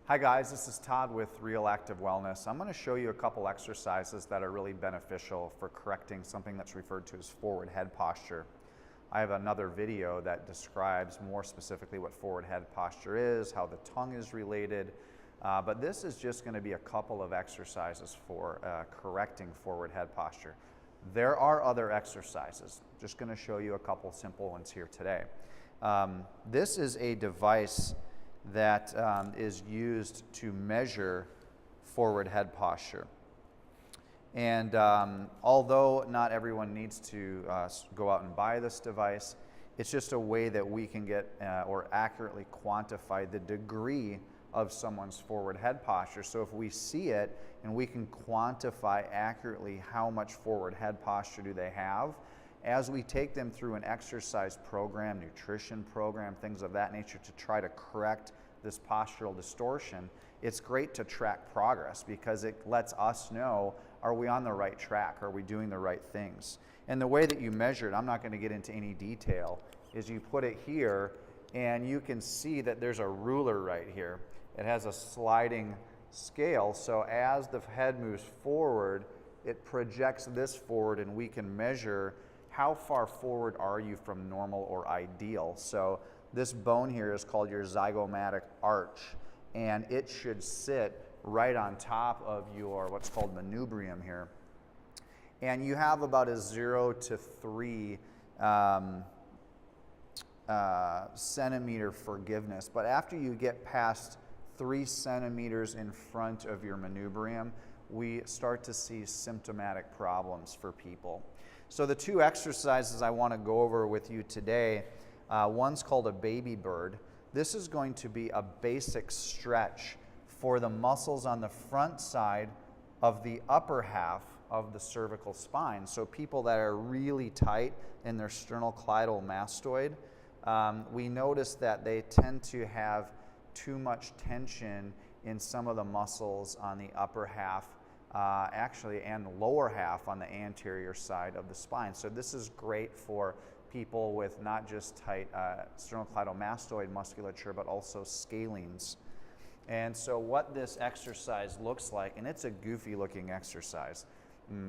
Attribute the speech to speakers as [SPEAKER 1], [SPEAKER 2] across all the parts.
[SPEAKER 1] Hi guys, this is Todd with Real Active Wellness. I'm going to show you a couple exercises that are really beneficial for correcting something that's referred to as forward head posture. I have another video that describes more specifically what forward head posture is, how the tongue is related, but this is just going to be a couple of exercises for correcting forward head posture. There are other exercises. Just going to show you a couple simple ones here today. This is a device that is used to measure forward head posture. And although not everyone needs to go out and buy this device, it's just a way that we can get or accurately quantify the degree of someone's forward head posture. So if we see it and we can quantify accurately how much forward head posture do they have, as we take them through an exercise program, nutrition program, things of that nature to try to correct this postural distortion, it's great to track progress because it lets us know, are we on the right track? Are we doing the right things? And the way that you measure it, I'm not going to get into any detail, is you put it here and you can see that there's a ruler right here. It has a sliding scale, so as the head moves forward, it projects this forward and we can measure how far forward are you from normal or ideal. So this bone here is called your zygomatic arch, and it should sit right on top of your what's called manubrium here. And you have about a 0 to 3 centimeter forgiveness, but after you get past 3 centimeters in front of your manubrium, we start to see symptomatic problems for people. So the two exercises I want to go over with you today, one's called a baby bird. This is going to be a basic stretch for the muscles on the front side of the upper half of the cervical spine. So people that are really tight in their sternocleidomastoid, we notice that they tend to have too much tension in some of the muscles on the upper half actually, and the lower half on the anterior side of the spine. So this is great for people with not just tight sternocleidomastoid musculature, but also scalenes. And so what this exercise looks like, and it's a goofy looking exercise,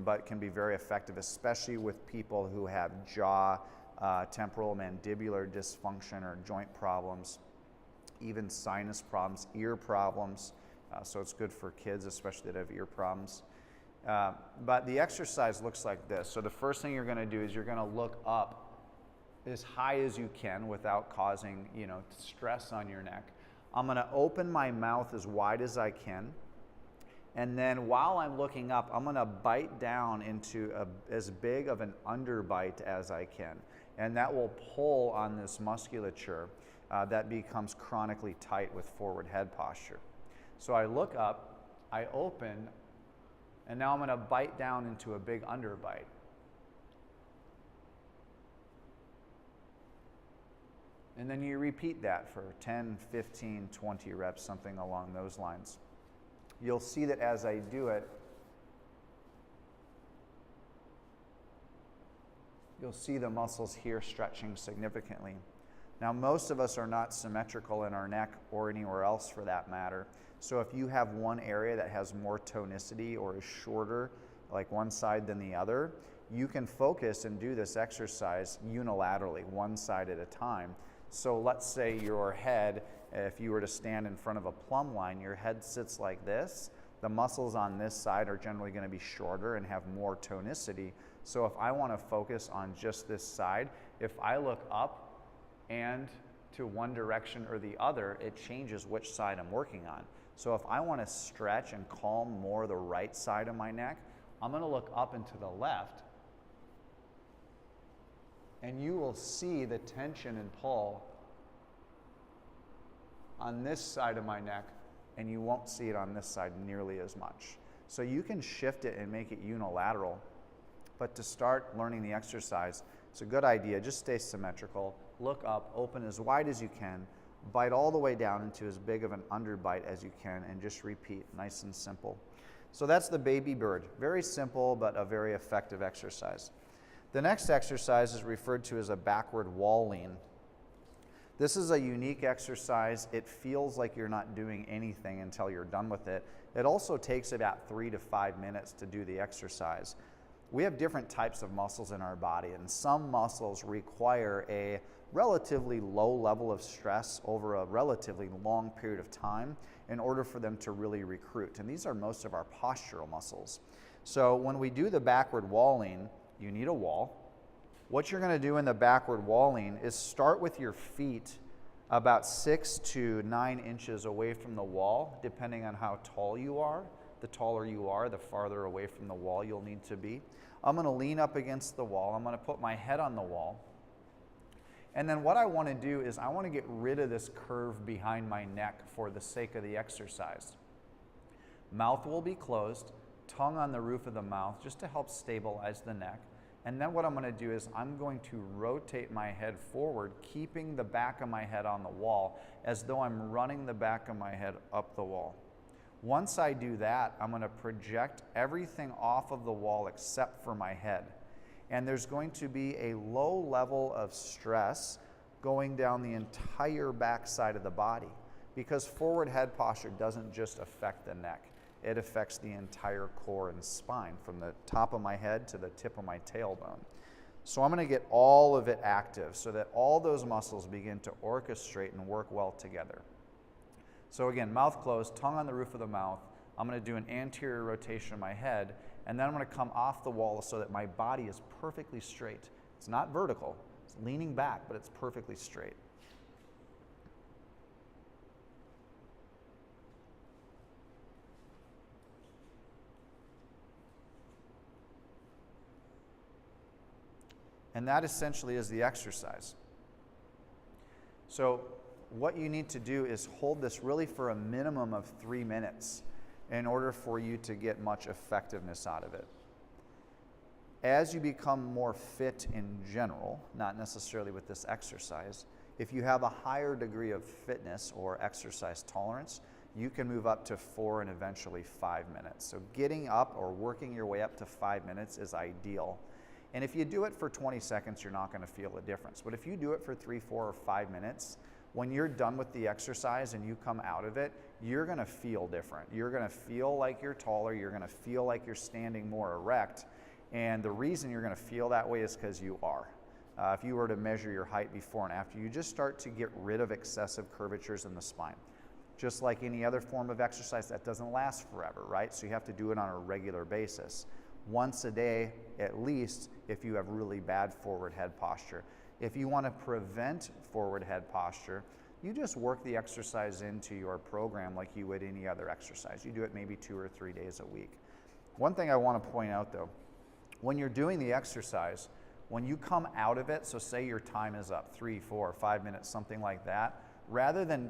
[SPEAKER 1] but can be very effective, especially with people who have jaw, temporal mandibular dysfunction or joint problems, even sinus problems, ear problems. So it's good for kids, especially that have ear problems. But the exercise looks like this. So the first thing you're going to do is you're going to look up as high as you can without causing, stress on your neck. I'm going to open my mouth as wide as I can. And then while I'm looking up, I'm going to bite down into as big of an underbite as I can. And that will pull on this musculature that becomes chronically tight with forward head posture. So I look up, I open, and now I'm going to bite down into a big underbite. And then you repeat that for 10, 15, 20 reps, something along those lines. You'll see that as I do it, you'll see the muscles here stretching significantly. Now, most of us are not symmetrical in our neck or anywhere else for that matter. So if you have one area that has more tonicity or is shorter, like one side than the other, you can focus and do this exercise unilaterally, one side at a time. So let's say your head, if you were to stand in front of a plumb line, your head sits like this. The muscles on this side are generally going to be shorter and have more tonicity. So if I want to focus on just this side, if I look up and to one direction or the other, it changes which side I'm working on. So if I want to stretch and calm more the right side of my neck, I'm going to look up and to the left, and you will see the tension and pull on this side of my neck, and you won't see it on this side nearly as much. So you can shift it and make it unilateral, but to start learning the exercise, it's a good idea. Just stay symmetrical, look up, open as wide as you can, bite all the way down into as big of an underbite as you can, and just repeat, nice and simple. So that's the baby bird. Very simple, but a very effective exercise. The next exercise is referred to as a backward wall lean. This is a unique exercise. It feels like you're not doing anything until you're done with it. It also takes about 3 to 5 minutes to do the exercise. We have different types of muscles in our body, and some muscles require a relatively low level of stress over a relatively long period of time in order for them to really recruit. And these are most of our postural muscles. So when we do the backward walling, you need a wall. What you're going to do in the backward walling is start with your feet about 6 to 9 inches away from the wall, depending on how tall you are. The taller you are, the farther away from the wall you'll need to be. I'm going to lean up against the wall. I'm going to put my head on the wall. And then what I want to do is I want to get rid of this curve behind my neck for the sake of the exercise. Mouth will be closed, tongue on the roof of the mouth just to help stabilize the neck. And then what I'm going to do is I'm going to rotate my head forward, keeping the back of my head on the wall as though I'm running the back of my head up the wall. Once I do that, I'm going to project everything off of the wall except for my head. And there's going to be a low level of stress going down the entire back side of the body, because forward head posture doesn't just affect the neck. It affects the entire core and spine, from the top of my head to the tip of my tailbone. So I'm going to get all of it active so that all those muscles begin to orchestrate and work well together. So again, mouth closed, tongue on the roof of the mouth. I'm going to do an anterior rotation of my head, and then I'm going to come off the wall so that my body is perfectly straight. It's not vertical, it's leaning back, but it's perfectly straight. And that essentially is the exercise. So what you need to do is hold this really for a minimum of 3 minutes in order for you to get much effectiveness out of it. As you become more fit in general, not necessarily with this exercise, if you have a higher degree of fitness or exercise tolerance, you can move up to 4 and eventually 5 minutes. So getting up or working your way up to 5 minutes is ideal. And if you do it for 20 seconds, you're not going to feel a difference. But if you do it for 3, 4, or 5 minutes, when you're done with the exercise and you come out of it, you're going to feel different. You're going to feel like you're taller. You're going to feel like you're standing more erect. And the reason you're going to feel that way is because you are. If you were to measure your height before and after, you just start to get rid of excessive curvatures in the spine. Just like any other form of exercise, that doesn't last forever, right? So you have to do it on a regular basis. Once a day, at least, if you have really bad forward head posture. If you want to prevent forward head posture, you just work the exercise into your program like you would any other exercise. You do it maybe 2 or 3 days a week. One thing I want to point out though, when you're doing the exercise, when you come out of it, so say your time is up, 3, 4, 5 minutes, something like that, rather than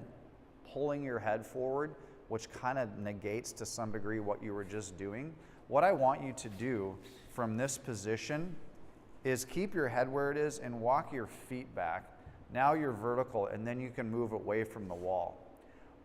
[SPEAKER 1] pulling your head forward, which kind of negates to some degree what you were just doing, what I want you to do from this position is keep your head where it is and walk your feet back. Now you're vertical, and then you can move away from the wall.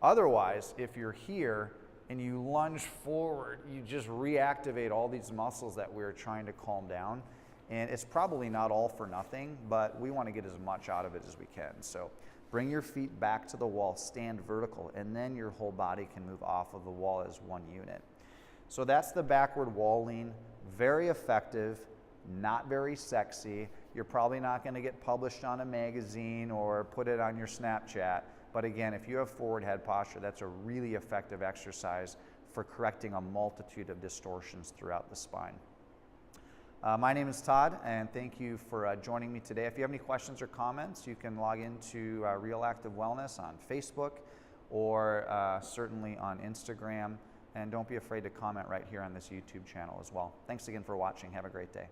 [SPEAKER 1] Otherwise, if you're here and you lunge forward, you just reactivate all these muscles that we're trying to calm down. And it's probably not all for nothing, but we want to get as much out of it as we can. So bring your feet back to the wall, stand vertical, and then your whole body can move off of the wall as one unit. So that's the backward wall lean. Very effective, not very sexy. You're probably not going to get published on a magazine or put it on your Snapchat. But again, if you have forward head posture, that's a really effective exercise for correcting a multitude of distortions throughout the spine. My name is Todd, and thank you for joining me today. If you have any questions or comments, you can log into Real Active Wellness on Facebook or certainly on Instagram. And don't be afraid to comment right here on this YouTube channel as well. Thanks again for watching. Have a great day.